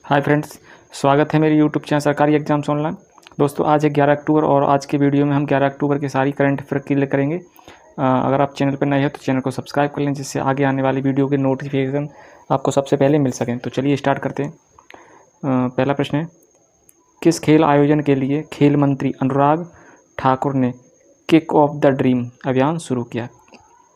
Hi friends, स्वागत है मेरे यूट्यूब चैनल सरकारी एग्जाम्स ऑनलाइन। दोस्तों आज है 11 अक्टूबर और आज के वीडियो में हम 11 अक्टूबर की सारी करंट अफेयर क्लियर करेंगे। अगर आप चैनल पर नए हो तो चैनल को सब्सक्राइब कर लें, जिससे आगे आने वाली वीडियो के नोटिफिकेशन आपको सबसे पहले मिल सकें। तो चलिए स्टार्ट करते हैं। पहला प्रश्न है, किस खेल आयोजन के लिए खेल मंत्री अनुराग ठाकुर ने किक ऑफ द ड्रीम अभियान शुरू किया?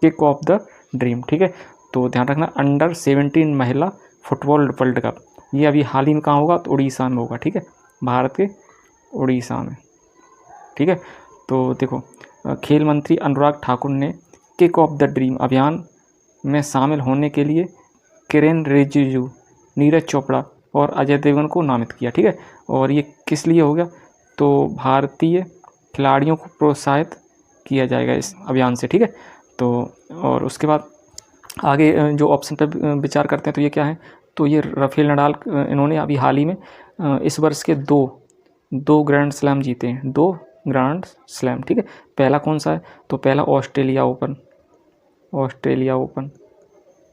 किक ऑफ द ड्रीम, ठीक है। तो ध्यान रखना, अंडर 17 महिला फुटबॉल वर्ल्ड कप, ये अभी हाल ही में कहाँ होगा? तो उड़ीसा में होगा, ठीक है, भारत के उड़ीसा में, ठीक है। तो देखो, खेल मंत्री अनुराग ठाकुर ने किक ऑफ द ड्रीम अभियान में शामिल होने के लिए किरेन रिजिजू, नीरज चोपड़ा और अजय देवगन को नामित किया, ठीक है। और ये किस लिए हो गया? तो भारतीय खिलाड़ियों को प्रोत्साहित किया जाएगा इस अभियान से, ठीक है। तो और उसके बाद आगे जो ऑप्शन पर विचार करते हैं तो ये क्या है? तो ये राफेल नडाल, इन्होंने अभी हाल ही में इस वर्ष के दो ग्रैंड स्लैम जीते हैं, 2 ग्रैंड स्लैम, ठीक है। पहला कौन सा है? तो पहला ऑस्ट्रेलिया ओपन,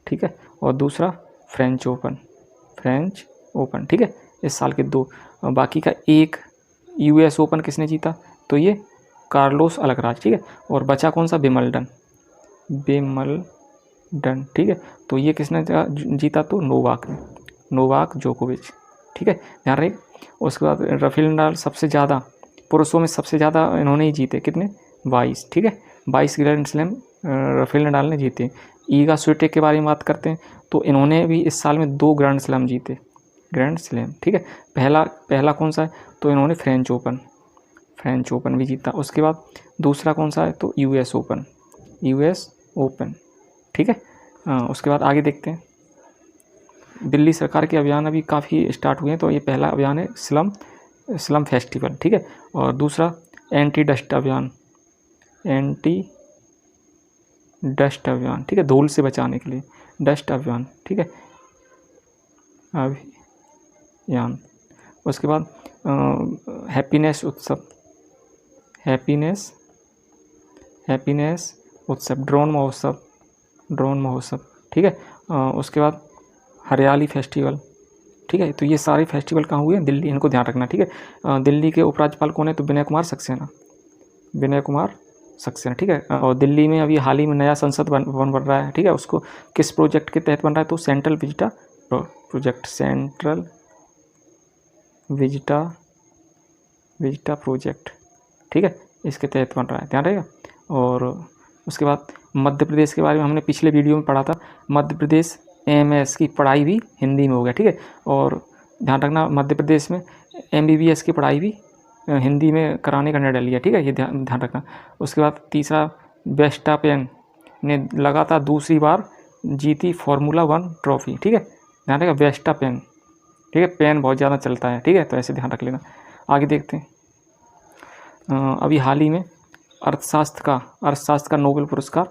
ठीक है। और दूसरा फ्रेंच ओपन, ठीक है। इस साल के 2, बाकी का एक यूएस ओपन किसने जीता? तो ये कार्लोस अल्कराज, ठीक है। और बचा कौन सा? विंबलडन, ठीक है। तो ये किसने जीता? तो नोवाक जोकोविच, ठीक है, ध्यान रहे। उसके बाद राफेल नडाल सबसे ज़्यादा पुरुषों में सबसे ज़्यादा इन्होंने ही जीते, कितने? 22, ठीक है, 22 ग्रैंड स्लैम राफेल नडाल ने जीते। ईगा स्विटेक के बारे में बात करते हैं तो इन्होंने भी इस साल में 2 ग्रैंड स्लैम जीते, ठीक है। पहला कौन सा है? तो इन्होंने फ्रेंच ओपन भी जीता। उसके बाद दूसरा कौन सा है? तो यूएस ओपन, ठीक है। उसके बाद आगे देखते हैं, दिल्ली सरकार के अभियान अभी काफ़ी स्टार्ट हुए हैं। तो ये पहला अभियान है स्लम फेस्टिवल, ठीक है। और दूसरा एंटी डस्ट अभियान, ठीक है, धूल से बचाने के लिए डस्ट अभियान, ठीक है, अभियान। उसके बाद हैप्पीनेस उत्सव, ड्रोन महोत्सव, ठीक है। उसके बाद हरियाली फेस्टिवल, ठीक है। तो ये सारे फेस्टिवल कहाँ हुए हैं? दिल्ली, इनको ध्यान रखना, ठीक है। दिल्ली के उपराज्यपाल कौन है? तो विनय कुमार सक्सेना, ठीक है। और दिल्ली में अभी हाल ही में नया संसद भवन बन रहा है, ठीक है। उसको किस प्रोजेक्ट के तहत बन रहा है? तो सेंट्रल विजिटा प्रोजेक्ट, ठीक है, इसके तहत बन रहा है, ध्यान रहेगा। और उसके बाद मध्य प्रदेश के बारे में हमने पिछले वीडियो में पढ़ा था। मध्य प्रदेश एमएस की पढ़ाई भी हिंदी में हो गया, ठीक है। और ध्यान रखना, मध्य प्रदेश में एमबीबीएस की पढ़ाई भी हिंदी में कराने का निर्णय लिया, ठीक है, ये ध्यान रखना। उसके बाद तीसरा, वेस्टापेन ने लगातार दूसरी बार जीती फार्मूला 1 ट्रॉफी, ठीक है, ध्यान रखना, वेस्टापेन, ठीक है, पेन बहुत ज़्यादा चलता है, ठीक है, तो ऐसे ध्यान रख लेना। आगे देखते हैं, अभी हाल ही में अर्थशास्त्र का नोबेल पुरस्कार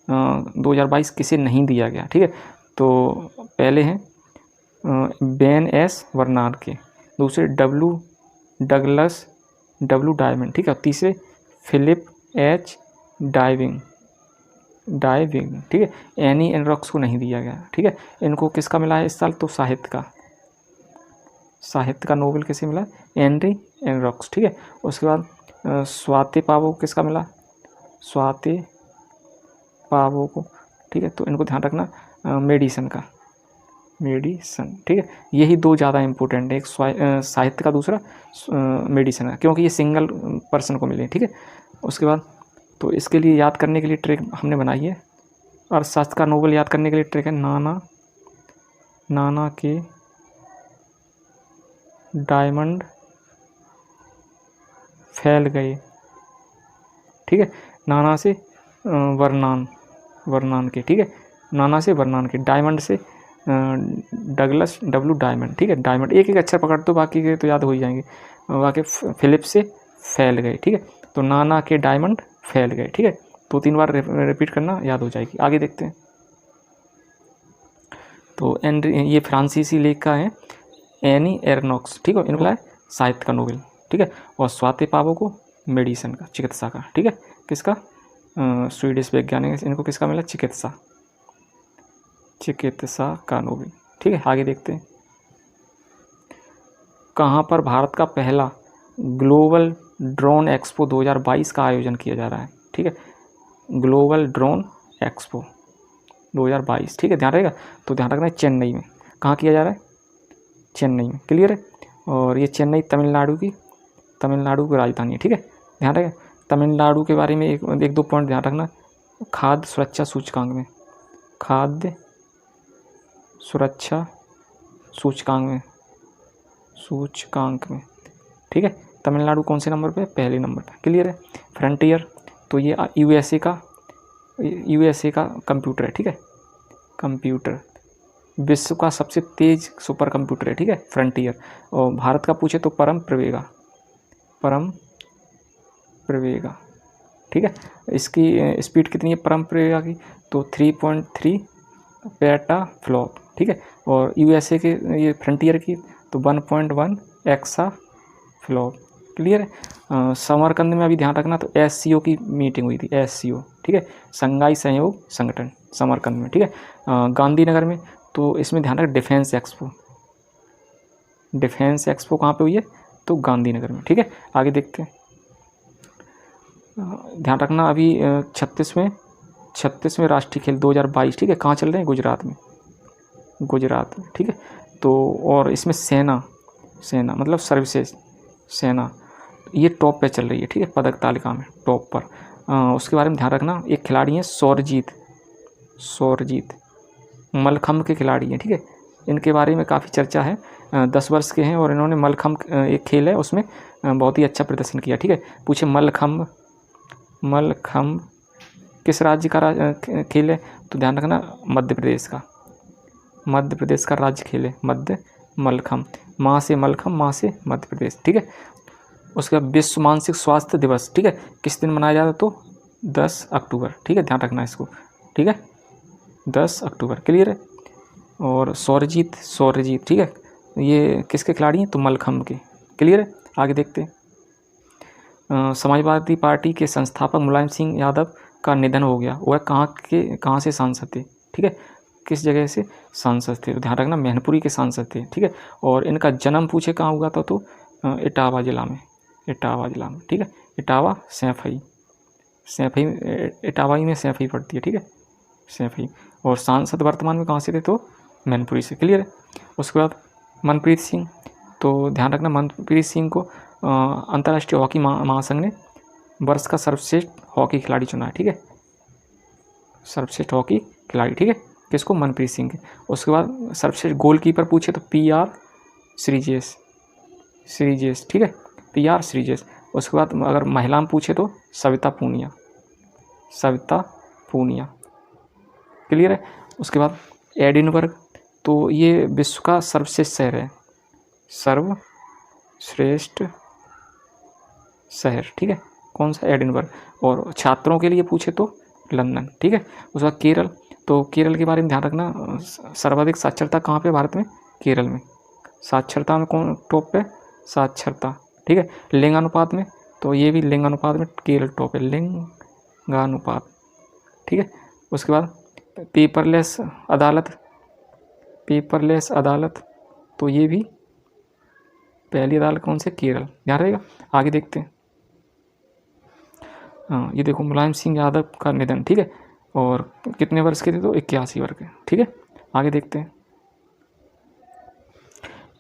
2022 किसे नहीं दिया गया, ठीक है। तो पहले हैं बेन एस वर्नार के, दूसरे डब्लू डायमंड, ठीक है, तीसरे फिलिप एच डाइविंग, ठीक है। एनी एनरॉक्स को नहीं दिया गया, ठीक है। इनको किसका मिला है इस साल? तो साहित्य का नोबेल किसे मिला? एनरी एनरॉक्स, ठीक है। उसके बाद स्वाति पावो किसका मिला? स्वाति पावो को, ठीक है। तो इनको ध्यान रखना, मेडिसन, ठीक है। यही 2 ज़्यादा इंपॉर्टेंट है, एक साहित्य का, दूसरा मेडिसन का, क्योंकि ये सिंगल पर्सन को मिले, ठीक है। उसके बाद तो इसके लिए याद करने के लिए ट्रिक हमने बनाई है। अर्थशास्त्र का नोबेल याद करने के लिए ट्रिक है, नाना के डायमंड फैल गए, ठीक है, नाना से वर्नान के, ठीक है, नाना से वर्नान के, डायमंड से डब्लू डायमंड, ठीक है। डायमंड एक अक्षर पकड़ दो, बाकी के तो याद हो ही जाएंगे। बाकी फिलिप से फैल गए, ठीक है। तो नाना के डायमंड फैल गए, ठीक है, 2-3 बार रिपीट करना, याद हो जाएगी। आगे देखते हैं, तो ये फ्रांसीसी लेख का है, एनी एरनॉक्स, ठीक है, इनको मिला है साहित्य का नोबेल, ठीक है। और स्वाति पावो को मेडिसन का, चिकित्सा का, ठीक है, किसका? स्वीडिश वैज्ञानिक, इनको किसका मिला? चिकित्सा का नोबेल, ठीक है। आगे देखते हैं, कहाँ पर भारत का पहला ग्लोबल ड्रोन एक्सपो 2022 का आयोजन किया जा रहा है। ठीक है, ग्लोबल ड्रोन एक्सपो 2022, ठीक है, ध्यान रहेगा। तो ध्यान रखना है चेन्नई में। कहाँ किया जा रहा है? चेन्नई में, क्लियर है। और ये चेन्नई तमिलनाडु की राजधानी है। ठीक है, ध्यान रहेगा। तमिलनाडु के बारे में एक दो पॉइंट ध्यान रखना। खाद्य सुरक्षा सूचकांक में, खाद्य सुरक्षा सूचकांक में, ठीक है, तमिलनाडु कौन से नंबर पे? पहले नंबर पे, क्लियर है। फ्रंटियर, तो ये यूएसए का कंप्यूटर है। ठीक है, कंप्यूटर विश्व का सबसे तेज सुपर कंप्यूटर है। ठीक है, फ्रंटियर। और भारत का पूछे तो परम प्रवेगा, ठीक है। इसकी स्पीड कितनी है परम प्रवेगा की? तो 3.3 पेटाफ्लॉप, ठीक है। और यूएसए के ये फ्रंटियर की तो 1.1 एक्साफ्लॉप, क्लियर है। समरकंद में अभी ध्यान रखना, तो एससीओ की मीटिंग हुई थी, एससीओ, ठीक है, शंघाई सहयोग संगठन, समरकंद में, ठीक है। गांधीनगर में, तो इसमें ध्यान रख डिफेंस एक्सपो कहाँ पे हुई है? तो गांधीनगर में, ठीक है। आगे देखते हैं, ध्यान रखना अभी 36वें राष्ट्रीय खेल 2022, ठीक है, कहाँ चल रहे हैं? गुजरात में, ठीक है। तो और इसमें सेना मतलब सर्विसेज, सेना ये टॉप पे चल रही है, ठीक है, पदक तालिका में टॉप पर। उसके बारे में ध्यान रखना। एक खिलाड़ी हैं सौरजीत मलखम्ब के खिलाड़ी हैं, ठीक है। इनके बारे में काफ़ी चर्चा है। 10 वर्ष के हैं और इन्होंने मलखम्ब एक खेल है उसमें बहुत ही अच्छा प्रदर्शन किया, ठीक है। पूछे मलखम्ब किस राज्य का खेल है? तो ध्यान रखना मध्य प्रदेश का राज्य खेल है मलखम्ब, माँ से मध्य प्रदेश, ठीक है। उसके बाद विश्व मानसिक स्वास्थ्य दिवस, ठीक है, किस दिन मनाया जाता है? तो 10 अक्टूबर, ठीक है, ध्यान रखना इसको, ठीक है, 10 अक्टूबर, क्लियर है। और सौरजीत, ठीक है, ये किसके खिलाड़ी हैं? तो मलखम्ब के, क्लियर है। आगे देखते हैं, समाजवादी पार्टी के संस्थापक मुलायम सिंह यादव का निधन हो गया। वह कहाँ से सांसद थे? ठीक है, किस जगह से सांसद थे? तो ध्यान रखना मैनपुरी के सांसद थे, ठीक है। और इनका जन्म पूछे कहाँ हुआ था? तो इटावा जिला में, ठीक है, इटावा सैफई, इटावा में सैफई पड़ती है, ठीक है, सैफई। और सांसद वर्तमान में कहाँ से थे? तो मैनपुरी से, क्लियर है। उसके बाद मनप्रीत सिंह, तो ध्यान रखना मनप्रीत सिंह को अंतर्राष्ट्रीय हॉकी महासंघ ने वर्ष का सर्वश्रेष्ठ हॉकी खिलाड़ी चुना है, ठीक है, सर्वश्रेष्ठ हॉकी खिलाड़ी, ठीक है, किसको? मनप्रीत सिंह के। उसके बाद सर्वश्रेष्ठ गोलकीपर पूछे तो PR श्रीजेश, ठीक है, PR श्रीजेश। उसके बाद अगर महिला में पूछे तो सविता पूनिया, क्लियर है। उसके बाद एडिनबर्ग, तो ये विश्व का सर्वश्रेष्ठ शहर है, सर्वश्रेष्ठ शहर, ठीक है, कौन सा? एडिनबर्ग। और छात्रों के लिए पूछे तो लंदन, ठीक है। उसके बाद केरल, तो केरल के बारे में ध्यान रखना, सर्वाधिक साक्षरता कहाँ पे? भारत में, केरल में। साक्षरता में कौन टॉप पे? साक्षरता, ठीक है। लिंगानुपात में, तो ये भी लिंगानुपात में केरल टॉप है, लिंगानुपात, ठीक है। उसके बाद पेपरलेस अदालत, तो ये भी पहली अदालत कौन से? केरल, ध्यान रहेगा। आगे देखते हैं, ये देखो मुलायम सिंह यादव का निधन, ठीक है, और कितने वर्ष के थे? तो 81 वर्ष के, ठीक है। आगे देखते हैं,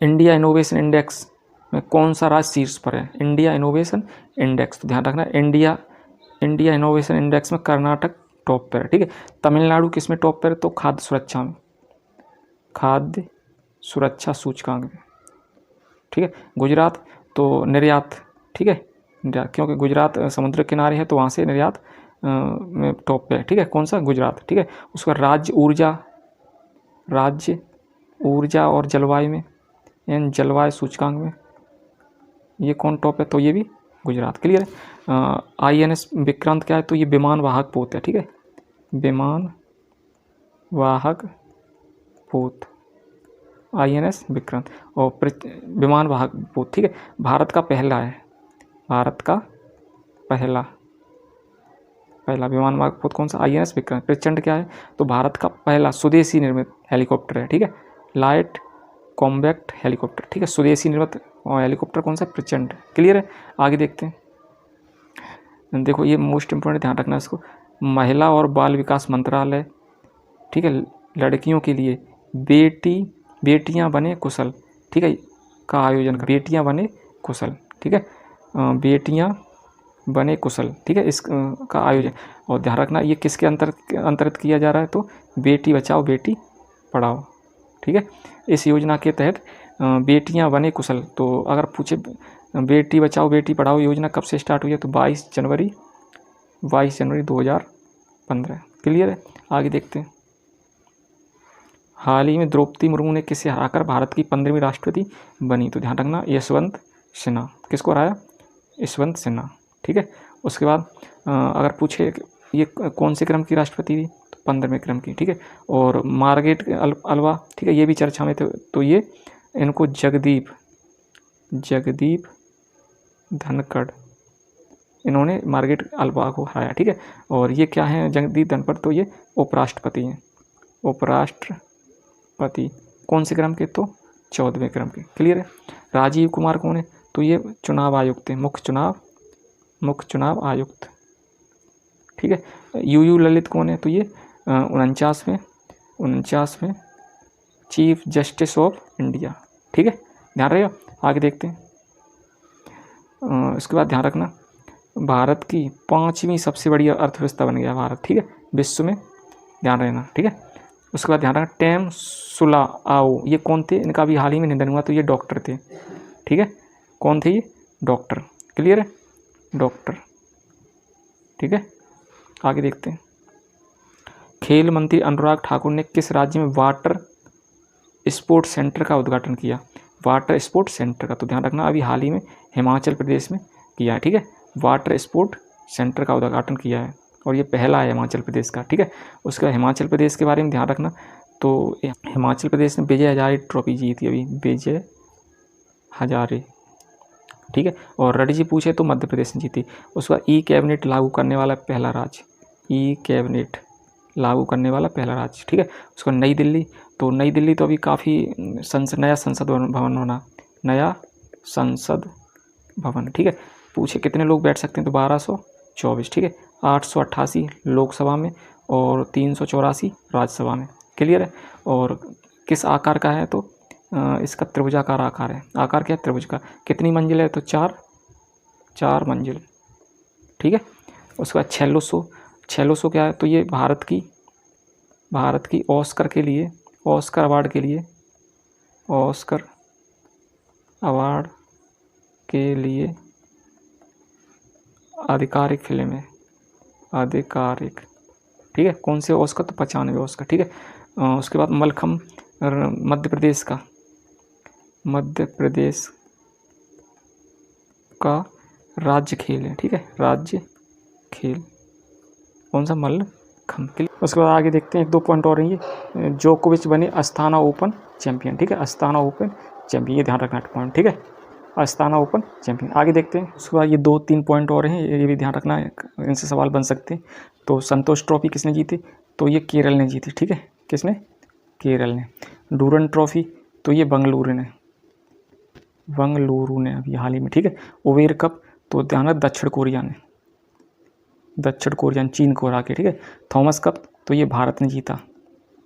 इंडिया इनोवेशन इंडेक्स में कौन सा राज्य शीर्ष पर है? इंडिया इनोवेशन इंडेक्स, तो ध्यान रखना इंडिया इनोवेशन इंडेक्स में कर्नाटक टॉप पर है, ठीक है। तमिलनाडु किस में टॉप पर है? तो खाद्य सुरक्षा सूचकांक में, ठीक है। गुजरात तो निर्यात, ठीक है, क्योंकि गुजरात समुद्र किनारे है तो वहाँ से निर्यात में टॉप पे है, ठीक है, कौन सा? गुजरात, ठीक है। उसका राज्य ऊर्जा और जलवायु में, जलवायु सूचकांक में ये कौन टॉप है? तो ये भी गुजरात, क्लियर है। INS विक्रांत क्या है? तो ये विमान वाहक पोत है, ठीक है, विमान वाहक पोत, INS विक्रांत। और विमान वाहक पोत, ठीक है, भारत का पहला विमान वाहक पोत कौन सा? INS विक्रांत। प्रचंड क्या है? तो भारत का पहला स्वदेशी निर्मित हेलीकॉप्टर है, ठीक है, लाइट कॉम्बैक्ट हेलीकॉप्टर, ठीक है। स्वदेशी निर्मित हेलीकॉप्टर कौन सा? प्रचंड। क्लियर है। आगे देखते हैं। देखो ये मोस्ट इम्पोर्टेंट, ध्यान रखना इसको। महिला और बाल विकास मंत्रालय, ठीक है, लड़कियों के लिए बेटियां बने कुशल, ठीक है, का आयोजन कर, बेटियां बने कुशल, ठीक है, बेटियां बने कुशल, ठीक है, इस का आयोजन। और ध्यान रखना ये किसके अंतर्गत किया जा रहा है? तो बेटी बचाओ बेटी पढ़ाओ, ठीक है। इस योजना के तहत बेटियां बने कुशल। तो अगर पूछे बेटी बचाओ बेटी पढ़ाओ योजना कब से स्टार्ट हुई है? तो 22 जनवरी 2015। क्लियर है। आगे देखते हैं। हाल ही में द्रौपदी मुर्मू ने किसे हराकर भारत की 15वीं राष्ट्रपति बनी? तो ध्यान रखना यशवंत सिन्हा। किसको हराया? यशवंत सिन्हा, ठीक है। उसके बाद अगर पूछे ये कौन से क्रम की राष्ट्रपति थी? तो 15वें क्रम की, ठीक है। और मार्गरेट अल्वा, ठीक है, ये भी चर्चा में थे। तो ये इनको जगदीप धनखड़, इन्होंने मार्गरेट अल्वा को हराया, ठीक है। और ये क्या है जगदीप धनखड़? तो ये उपराष्ट्रपति हैं, उपराष्ट्रपति। कौन से क्रम के? तो 14वें क्रम के। क्लियर है। राजीव कुमार कौन है? तो ये चुनाव आयुक्त हैं, मुख्य चुनाव आयुक्त, ठीक है। यू ललित कौन है? तो ये 49वें चीफ जस्टिस ऑफ इंडिया, ठीक है। ध्यान रखिएगा। आगे देखते हैं। इसके बाद ध्यान रखना भारत की 5वीं सबसे बड़ी अर्थव्यवस्था बन गया भारत, ठीक है, विश्व में। ध्यान रखना, ठीक है। उसके बाद ध्यान रखना टेम सुलाओ, ये कौन थे? इनका भी हाल ही में निधन हुआ। तो ये डॉक्टर थे, ठीक है। कौन थे ये? डॉक्टर। क्लियर है। डॉक्टर, ठीक है। आगे देखते हैं। खेल मंत्री अनुराग ठाकुर ने किस राज्य में वाटर स्पोर्ट्स सेंटर का उद्घाटन किया? वाटर स्पोर्ट्स सेंटर का, तो ध्यान रखना अभी हाल ही में हिमाचल प्रदेश में किया है, ठीक है। वाटर स्पोर्ट सेंटर का उद्घाटन किया है और ये पहला है हिमाचल प्रदेश का, ठीक है। उसके बाद हिमाचल प्रदेश के बारे में ध्यान रखना। तो हिमाचल प्रदेश ने विजय हजारे ट्रॉफी जीती अभी, विजय हजारे, ठीक है। और रणजी पूछे तो मध्य प्रदेश ने जीती। उसके बाद ई कैबिनेट लागू करने वाला पहला राज्य, ई कैबिनेट लागू करने वाला पहला राज्य, ठीक है। उसको नई दिल्ली, तो नई दिल्ली तो अभी काफ़ी नया संसद भवन होना, नया संसद भवन, ठीक है। पूछे कितने लोग बैठ सकते हैं? तो 1224, ठीक है। 888 लोकसभा में और 384 राज्यसभा में। क्लियर है। और किस आकार का है? तो इसका त्रिभुजाकार आकार है। आकार क्या है? त्रिभुज का। कितनी मंजिल है? तो 4 मंजिल, ठीक है। उसके बाद 600 क्या है? तो ये भारत की ऑस्कर अवार्ड के लिए आधिकारिक फिल्म है, आधिकारिक, ठीक है। कौन से ऑस्कर? तो 95 ऑस्कर, ठीक है। उसके बाद मलखम मध्य प्रदेश का राज्य खेल है, ठीक है, राज्य खेल कौन सा? मल्लखम्ब। उसके बाद आगे देखते हैं। 1-2 पॉइंट और हैं। जोकोविच बने अस्ताना ओपन चैंपियन, ठीक है, अस्ताना ओपन चैंपियन, ये ध्यान रखना पॉइंट, ठीक है, अस्ताना ओपन चैंपियन। आगे देखते हैं। उसके बाद ये 2-3 पॉइंट और हैं, ये भी ध्यान रखना है, इनसे सवाल बन सकते हैं। तो संतोष ट्रॉफी किसने जीती? तो ये केरल ने जीती, ठीक है। किसने? केरल ने। डूरन ट्रॉफी तो ये बेंगलुरु ने अभी हाल ही में, ठीक है। ओवेर कप तो ध्यान रख दक्षिण कोरिया ने चीन को हरा के, ठीक है। थॉमस कप तो ये भारत ने जीता।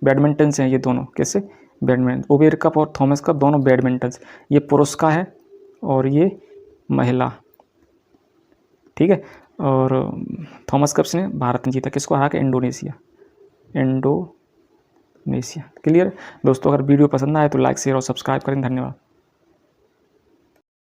बैडमिंटन से हैं ये दोनों, कैसे? बैडमिंटन। ओवेर कप और थॉमस कप दोनों बैडमिंटन। ये पुरुष का है और ये महिला, ठीक है। और थॉमस कप ने भारत ने जीता। किसको हरा के? इंडोनेशिया। क्लियर दोस्तों। अगर वीडियो पसंद आए तो लाइक शेयर और सब्सक्राइब करें। धन्यवाद।